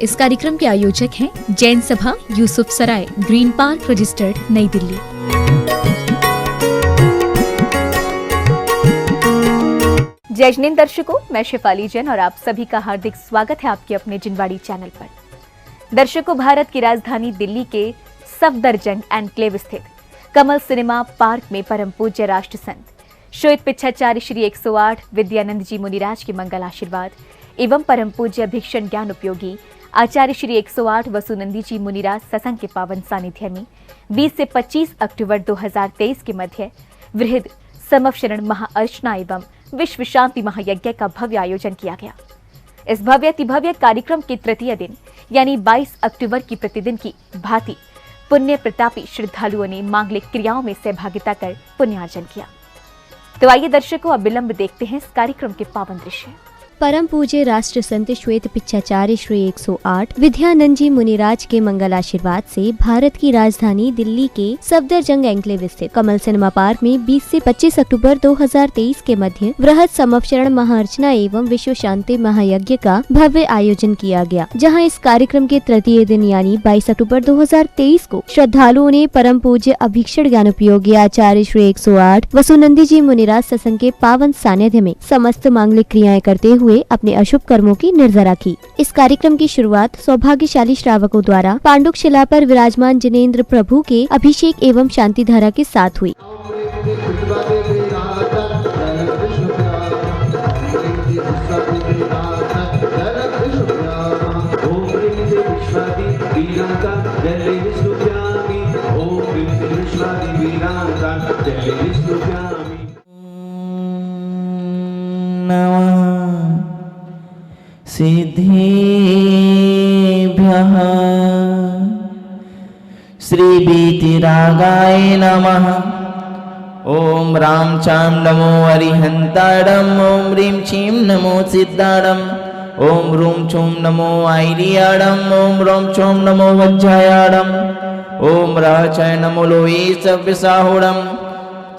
इस कार्यक्रम के आयोजक हैं जैन सभा यूसुफ सराय, ग्रीन पार्क रजिस्टर्ड, नई दिल्ली। जय जिनेंद्र दर्शकों, मैं शेफाली जैन और आप सभी का हार्दिक स्वागत है आपके अपने जिनवाड़ी चैनल पर। दर्शकों, भारत की राजधानी दिल्ली के सफदरजंग एनक्लेव स्थित कमल सिनेमा पार्क में परम पूज्य राष्ट्र संत श्वेत पिच्छाचार्य श्री 108 विद्यानंद जी मुनिराज के मंगल आशीर्वाद एवं परम पूज्य भिक्षण ज्ञान उपयोगी आचार्य श्री 108 वसुनंदी जी मुनिराज सत्संग के पावन सानिध्य में 20 से 25 अक्टूबर 2023 के मध्य वृहद समवशरण महाअर्चना एवं विश्व शांति महायज्ञ का भव्य आयोजन किया गया। इस भव्य अतिभव्य कार्यक्रम के तृतीय दिन यानी 22 अक्टूबर की प्रतिदिन की भांति पुण्य प्रतापी श्रद्धालुओं ने मांगलिक क्रियाओं में सहभागिता कर पुण्यार्जन किया। तो आइए दर्शकों, अब विलंब देखते हैं इस कार्यक्रम के पावन दृश्य। परम पूज्य राष्ट्र संत श्वेत पिच्छाचार्य श्री 108 विद्यानंद जी मुनिराज के मंगल आशीर्वाद से भारत की राजधानी दिल्ली के सफदरजंग एनक्लेव स्थित कमल सिनेमा पार्क में 20 से 25 अक्टूबर 2023 के मध्य वृहद समवशरण महाअर्चना एवं विश्व शांति महायज्ञ का भव्य आयोजन किया गया, जहां इस कार्यक्रम के तृतीय दिन यानी 22 अक्टूबर 2023 को श्रद्धालुओं ने परम पूज्य अभिक्षण ज्ञान उपयोगी आचार्य श्री 108 वसुनंदी जी मुनिराज सत्संग के पावन सानिध्य में समस्त मांगलिक क्रियाएं करते हुए अपने अशुभ कर्मों की निर्जरा की। इस कार्यक्रम की शुरुआत सौभाग्यशाली श्रावकों द्वारा पांडुक शिला पर विराजमान जिनेंद्र प्रभु के अभिषेक एवं शांति धारा के साथ हुई। सिद्धिभ्यः श्रीवीतिरागाय नमः। ओम राम चाम नमो अरिहंताडम, ओम ह्रीं क्षीं नमो सिद्धाडम, ओम रूं छूं नमो आईरियाडम, ओम रों छूं नमो वज्रायाडम, ओम राचाय नमो लोये सव्यसाहुडम।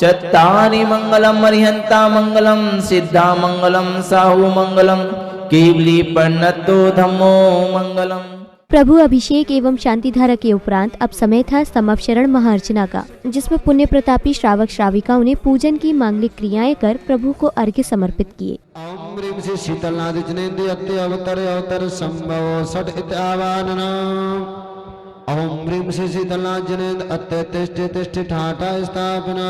चत्तारि मंगलम अरिहंता मंगलम, सिद्धा मंगलम, साहु मंगलम, केवली पर्णतो धम्मो मंगलम। प्रभु अभिषेक एवं शांति धारा के उपरांत अब समय था समवशरण महाअर्चना का, जिसमें पुण्य प्रतापी श्रावक श्राविकाओं ने पूजन की मांगलिक क्रियाएं कर प्रभु को अर्घ्य समर्पित किए। ओम ह्रीं से शीतलनाद जिनेन्द्र अत्य अवतर संभव षट इत्यावानना। ओम ह्रीं से शीतलनाद जिनेन्द्र अत्य तिष्ठि ठाठा स्थापना।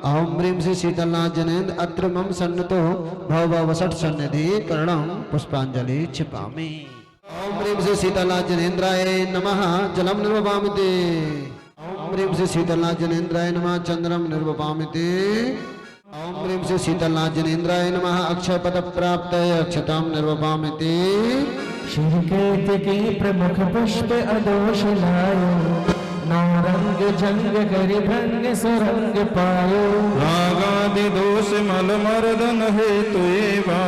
ओम ह्रीं से शीतलनाथ जनेन्द्र अत्र मम सन्नतो भववसट सन्निधि करणं पुष्पांजलि क्षिपामि। ओम ह्रीं से शीतलनाथ जनेन्द्राय नमः जलम निर्वपामि ते। ओम ह्रीं से शीतलनाथ जनेन्द्राय नमः चंद्रम निर्वपामि ते। ओम ह्रीं से शीतलनाथ जनेन्द्राय नमः अक्षय पद प्राप्तये अक्षतां निर्वपामि ते। श्रीकेतकी प्रमुख पुष्प अदोष लायो, नौरंग जंग करि भंग सुरंग पायो। रागादि दोष मल मर्दन हेतु एवा,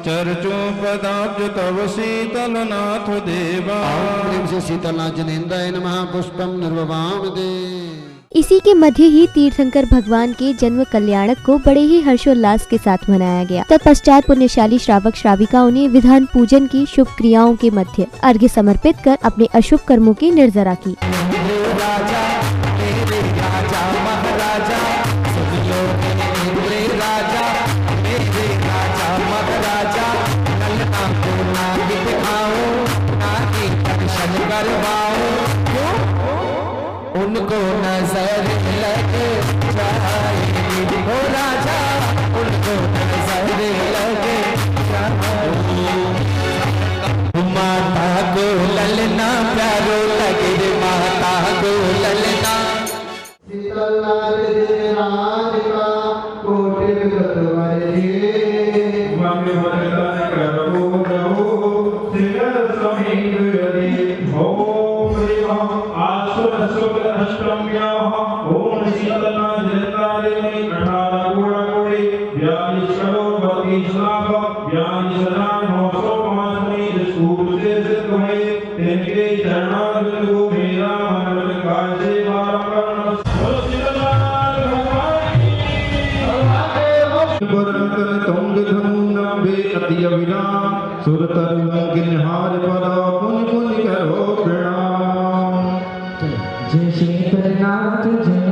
चर्चो पदाब्ज तव शीतलनाथ देवा। ओम ह्रीं से शीतलनाथ जनेन्द्राय नमः पुष्पम निर्वपामि ते। इसी के मध्य ही तीर्थंकर भगवान के जन्म कल्याणक को बड़े ही हर्षोल्लास के साथ मनाया गया। तत्पश्चात पुण्यशाली श्रावक श्राविकाओं ने विधान पूजन की शुभ क्रियाओं के मध्य अर्घ्य समर्पित कर अपने अशुभ कर्मों की निर्जरा की। उनको नजर लग जाए हो राजा, उनको नजर लग जाए। माता को ललना प्यारो लगे, माता को ललना। सुरतरुओं की निहार परा पुन पुन करो प्रणाम। जय शीतलनाथ जय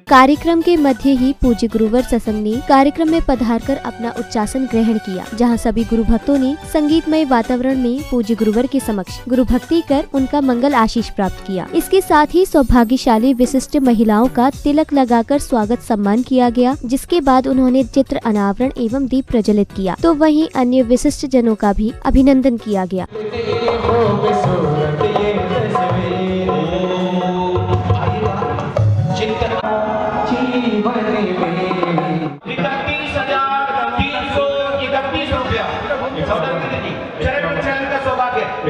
कार्यक्रम के मध्य ही पूज्य गुरुवर सत्संग ने कार्यक्रम में पधारकर अपना उच्चासन ग्रहण किया, जहां सभी गुरु भक्तों ने संगीतमय वातावरण में पूज्य गुरुवर के समक्ष गुरु भक्ति कर उनका मंगल आशीष प्राप्त किया। इसके साथ ही सौभाग्यशाली विशिष्ट महिलाओं का तिलक लगाकर स्वागत सम्मान किया गया, जिसके बाद उन्होंने चित्र अनावरण एवं दीप प्रज्वलित किया, तो वहीं अन्य विशिष्ट जनों का भी अभिनंदन किया गया।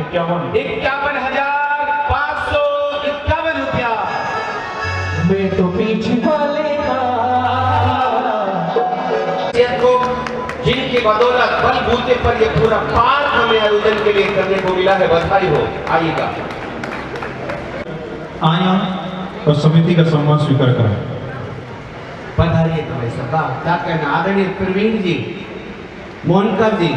₹51,551 मैं तो पीछे वाले को जिनकी बदौलत बल बूते पर ये पूरा पार्क हमें आयोजन के लिए करने को मिला है, बधाई हो। आइएगा आया और समिति का सम्मान स्वीकार करें। पधारिए तो भाई साहब। क्या कहना, आदरणीय प्रवीण जी, मोहनकर जी,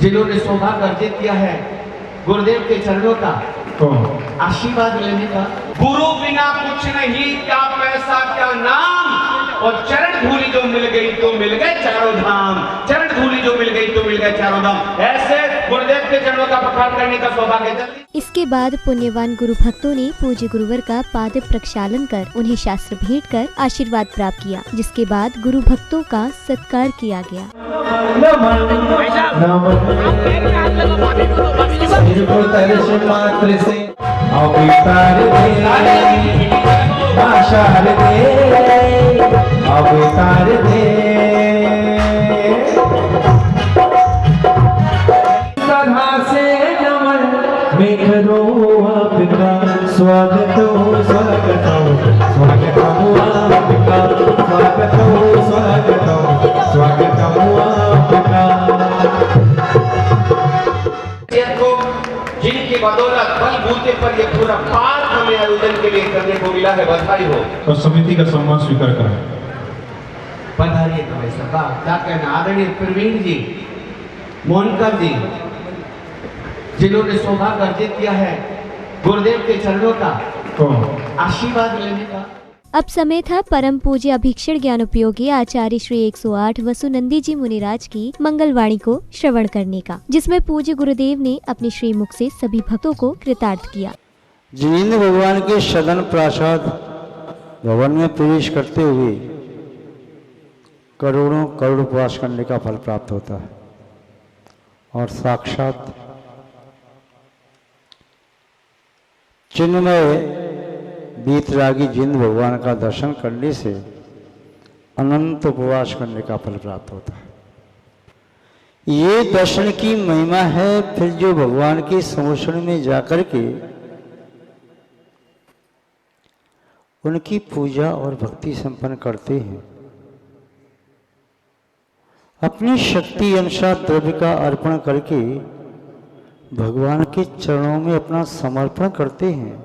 जिन्होंने सौभाग्य अर्जित किया है गुरुदेव के चरणों का आशीर्वाद लेने का। गुरु बिना कुछ नहीं, क्या पैसा क्या नाम, और चरण धूलि जो मिल गई तो मिल गए चारों धाम, चरण धूलि जो मिल गई तो मिल गए चारों धाम। ऐसे गुरुदेव के चरणों का बखान करने का सौभाग्य जल्दी। इसके बाद पुण्यवान गुरु भक्तों ने पूज्य गुरुवर का पाद प्रक्षालन कर उन्हें शास्त्र भेंट कर आशीर्वाद प्राप्त किया, जिसके बाद गुरु भक्तों का सत्कार किया गया। मात्र से अवतार दे, आशार दे, अवतार दे, सदा से नमन मैं करूं आपका स्वागत हो, स्वागत हो, स्वागत हो आपका, स्वागत हो, स्वागत हो, स्वागत हो आपका। जिनकी बदौलत बल बूते पर ये पूरा पार्क हमें आयोजन के लिए करने को मिला है, बधाई हो। और समिति का सम्मान स्वीकार करें। पधारिए तो भाई साहब। क्या कहना, आदरणीय प्रवीण जी, मोहनकर जी, जिन्होंने सौभाग्य अर्जित किया है गुरुदेव के चरणों का आशीर्वाद लेने का। अब समय था परम पूज्य अभीक्षण ज्ञान उपयोगी आचार्य श्री 108 वसुनंदी जी मुनिराज की मंगलवाणी को श्रवण करने का, जिसमें पूज्य गुरुदेव ने अपने श्रीमुख से सभी भक्तों को कृतार्थ किया। जिनेंद्र भगवान के सदन प्रासाद भवन में प्रवेश करते हुए करोड़ों करोड़ उपवास करने का फल प्राप्त होता है, और साक्षात चिन्मय वीतरागी जिनेंद्र भगवान का दर्शन करने से अनंत उपवास करने का फल प्राप्त होता है। ये दर्शन की महिमा है। फिर जो भगवान के समोषण में जाकर के उनकी पूजा और भक्ति संपन्न करते हैं, अपनी शक्ति अनुसार द्रव्य का अर्पण करके भगवान के चरणों में अपना समर्पण करते हैं।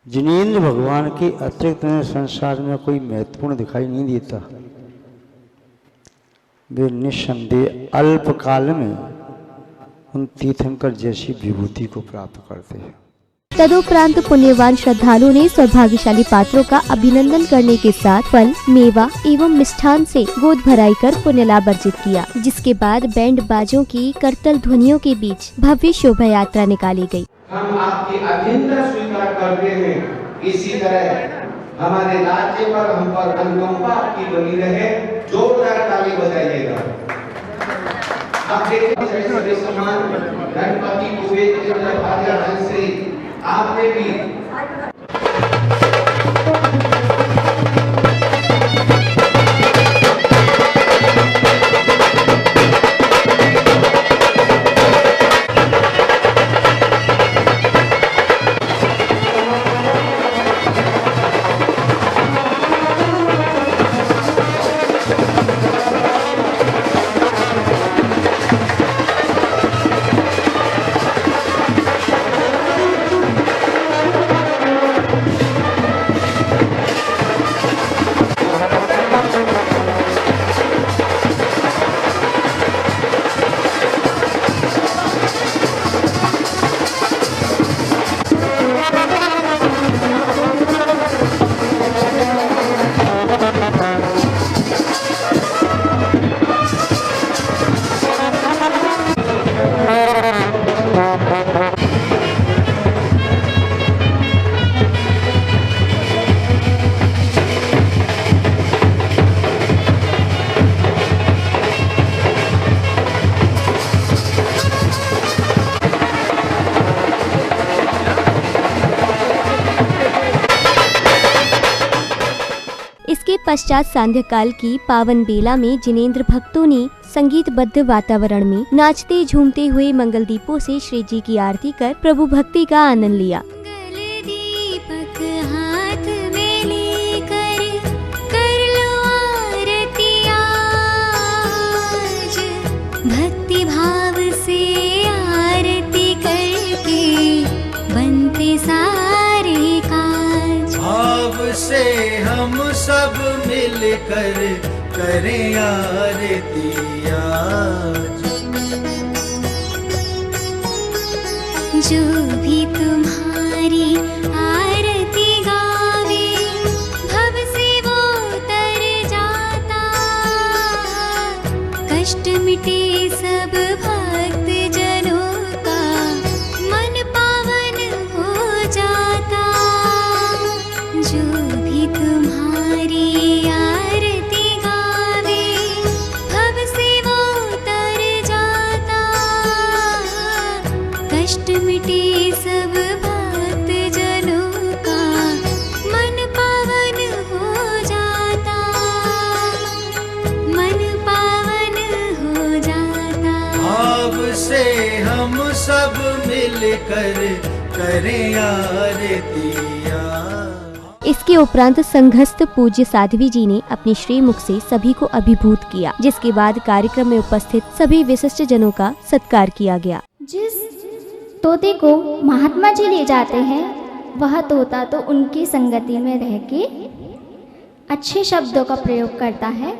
जिनेंद्र भगवान के अतिरिक्त उन्हें संसार में कोई महत्वपूर्ण दिखाई नहीं देता। वे निस्संदेह अल्पकाल में उन तीर्थंकर जैसी विभूति को प्राप्त करते हैं। तदुपरांत पुण्यवान श्रद्धालुओं ने सौभाग्यशाली पात्रों का अभिनंदन करने के साथ फल, मेवा एवं मिष्ठान से गोद भराई कर पुण्य लाभ अर्जित किया, जिसके बाद बैंड बाजों की करतल ध्वनियों के बीच भव्य शोभा यात्रा निकाली गई। हम आपकी अभिनंदन स्वीकार करते हैं। इसी तरह हमारे राज्य पर हम पर अनुकंपा आपकी बनी रहे। जोरदार ताली बजाइएगा। आप देखिए सभी सम्मान गणपति कुबेर के भाग्य ढंग से आपने भी पश्चात सांध्य काल की पावन बेला में जिनेंद्र भक्तों ने संगीतबद्ध वातावरण में नाचते झूमते हुए मंगल दीपों से श्री जी की आरती कर प्रभु भक्ति का आनंद लिया। दीपक हाथ में लेकर कर लो आरती आज, भक्ति भाव से आरती करके बनते सारे काज। भाव से हम सब मिलकर करें आरती आज। जो भी तुम्हारी आरती गावे भव से वो तर जाता, कष्ट मिटे सब भक्त जनों का मन पावन हो जाता। जो भी तुम्हारी आरती गावे भव से वो तर जाता, कष्ट मिटे सब भक्त जनों का मन पावन हो जाता, मन पावन हो जाता। भाव से हम सब मिलकर करें आरती आज। इसके उपरांत संघस्थ पूज्य साध्वी जी ने अपने श्रीमुख से सभी को अभिभूत किया, जिसके बाद कार्यक्रम में उपस्थित सभी विशिष्ट जनों का सत्कार किया गया। जिस तोते को महात्मा जी ले जाते हैं, वह तोता तो उनकी संगति में रह के अच्छे शब्दों का प्रयोग करता है।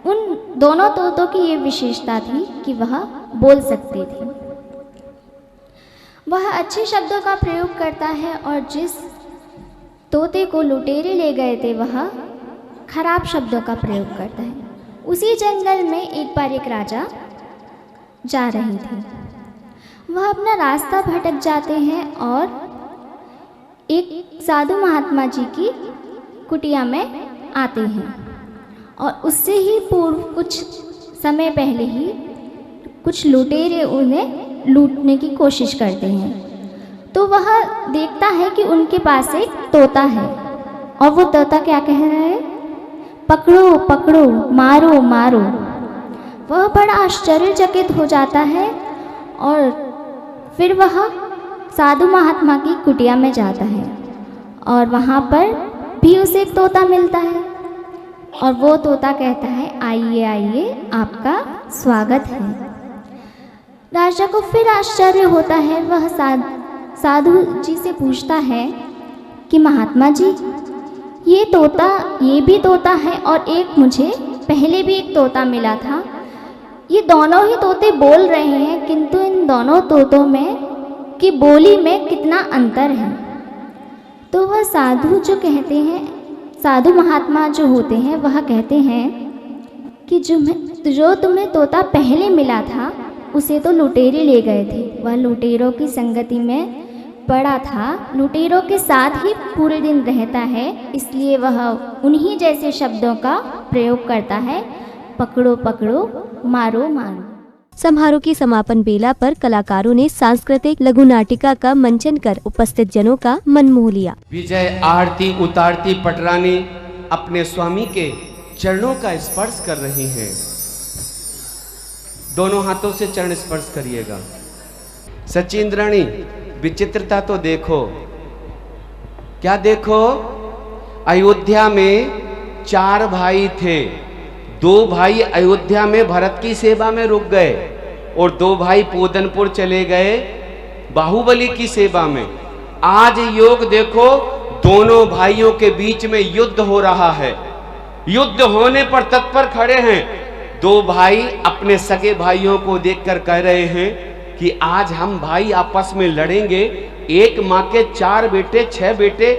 उन दोनों तोतों की ये विशेषता थी कि वह बोल सकते थे। वह अच्छे शब्दों का प्रयोग करता है, और जिस तोते को लुटेरे ले गए थे वह खराब शब्दों का प्रयोग करता है। उसी जंगल में एक बार एक राजा जा रहे थे। वह अपना रास्ता भटक जाते हैं और एक साधु महात्मा जी की कुटिया में आते हैं, और उससे ही पूर्व कुछ समय पहले ही कुछ लुटेरे उन्हें लूटने की कोशिश करते हैं। तो वह देखता है कि उनके पास एक तोता है, और वो तोता क्या कह रहा है, पकड़ो पकड़ो, मारो मारो। वह बड़ा आश्चर्यचकित हो जाता है, और फिर वह साधु महात्मा की कुटिया में जाता है, और वहाँ पर भी उसे एक तोता मिलता है। और वो तोता कहता है आइए आइए आपका स्वागत है। राजा को फिर आश्चर्य होता है। वह साधु जी से पूछता है कि महात्मा जी, ये भी तोता है और एक मुझे पहले भी एक तोता मिला था। ये दोनों ही तोते बोल रहे हैं, किंतु इन दोनों तोतों में की बोली में कितना अंतर है। तो वह साधु जो कहते हैं, साधु महात्मा जो होते हैं, वह कहते हैं कि जो तुम्हें तोता पहले मिला था उसे तो लुटेरे ले गए थे। वह लुटेरों की संगति में पड़ा था, लुटेरों के साथ ही पूरे दिन रहता है, इसलिए वह उन्हीं जैसे शब्दों का प्रयोग करता है, पकड़ो पकड़ो मारो मारो। समारोह की समापन बेला पर कलाकारों ने सांस्कृतिक लघु नाटिका का मंचन कर उपस्थित जनों का मन मोह लिया। विजय आरती उतारती पटरानी अपने स्वामी के चरणों का स्पर्श कर रही हैं। दोनों हाथों से चरण स्पर्श करिएगा। सचिंद्राणी, विचित्रता तो देखो, क्या देखो, अयोध्या में 4 भाई थे। 2 भाई अयोध्या में भरत की सेवा में रुक गए और 2 भाई पूदनपुर चले गए बाहुबली की सेवा में। आज योग देखो, दोनों भाइयों के बीच में युद्ध हो रहा है। युद्ध होने पर तत्पर खड़े हैं। 2 भाई अपने सगे भाइयों को देखकर कह रहे हैं कि आज हम भाई आपस में लड़ेंगे। एक माँ के 4 बेटे, 6 बेटे,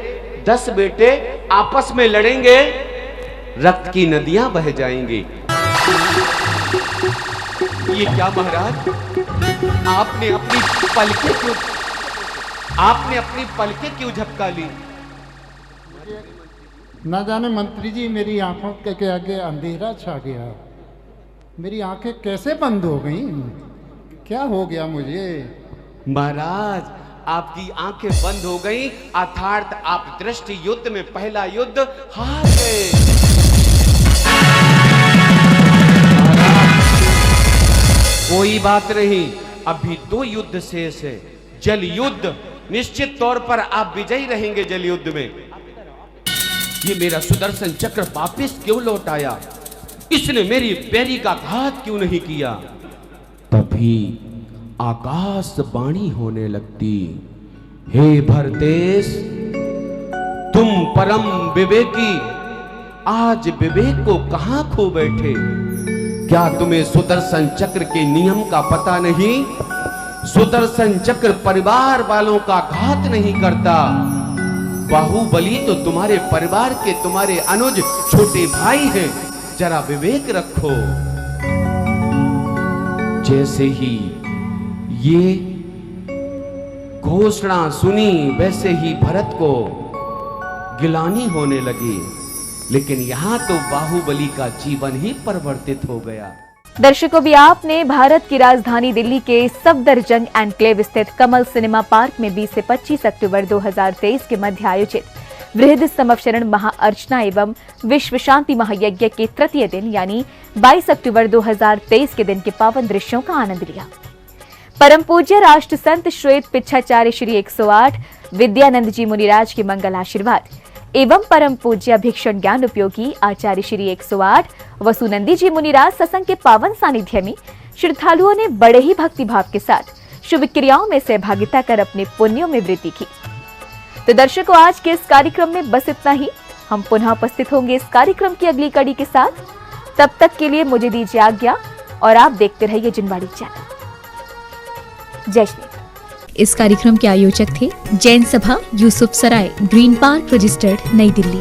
10 बेटे आपस में लड़ेंगे, रक्त की नदियां बह जाएंगी। ये क्या महाराज, आपने अपनी पलकें क्यों झपका ली? ना जाने मंत्री जी, मेरी आंखों के आगे अंधेरा छा गया। मेरी आंखें कैसे बंद हो गईं? क्या हो गया मुझे? महाराज, आपकी आंखें बंद हो गईं, अर्थात आप दृष्टि युद्ध में पहला युद्ध हार गए। कोई बात नहीं, अभी 2 युद्ध शेष है। जल युद्ध, निश्चित तौर पर आप विजयी रहेंगे जल युद्ध में। ये मेरा सुदर्शन चक्र वापिस क्यों लौट आया? इसने मेरी बैरी का घात क्यों नहीं किया? तभी आकाशवाणी होने लगती, हे भरतेश, तुम परम विवेकी, आज विवेक को कहां खो बैठे? क्या तुम्हें सुदर्शन चक्र के नियम का पता नहीं? सुदर्शन चक्र परिवार वालों का घात नहीं करता। बाहुबली तो तुम्हारे परिवार के, तुम्हारे अनुज छोटे भाई हैं। जरा विवेक रखो। जैसे ही ये घोषणा सुनी, वैसे ही भरत को गिलानी होने लगी। लेकिन यहाँ तो बाहुबली का जीवन ही परिवर्तित हो गया। दर्शकों, भी आपने भारत की राजधानी दिल्ली के सफदरजंग एन्क्लेव स्थित कमल सिनेमा पार्क में 20 से 25 अक्टूबर 2023 के मध्य आयोजित बृहद समवशरण महाअर्चना एवं विश्व शांति महायज्ञ के तृतीय दिन यानी 22 अक्टूबर 2023 के दिन के पावन दृश्यों का आनंद लिया। परम पूज्य राष्ट्र संत श्वेत पिच्छाचार्य श्री 108 विद्यानंद जी मुनिराज के मंगल आशीर्वाद एवं परम पूज्य भिक्षण ज्ञान उपयोगी आचार्य श्री 108 वसुनंदी जी मुनिराज सत्संग के पावन सानिध्य में श्रद्धालुओं ने बड़े ही भक्तिभाव के साथ शुभ क्रियाओं में सहभागिता कर अपने पुण्यों में वृद्धि की। तो दर्शकों, आज के इस कार्यक्रम में बस इतना ही। हम पुनः उपस्थित होंगे इस कार्यक्रम की अगली कड़ी के साथ। तब तक के लिए मुझे दीजिए आज्ञा और आप देखते रहिए जिनवाड़ी चैनल। जय श्री। इस कार्यक्रम के आयोजक थे जैन सभा यूसुफ सराय, ग्रीन पार्क रजिस्टर्ड, नई दिल्ली।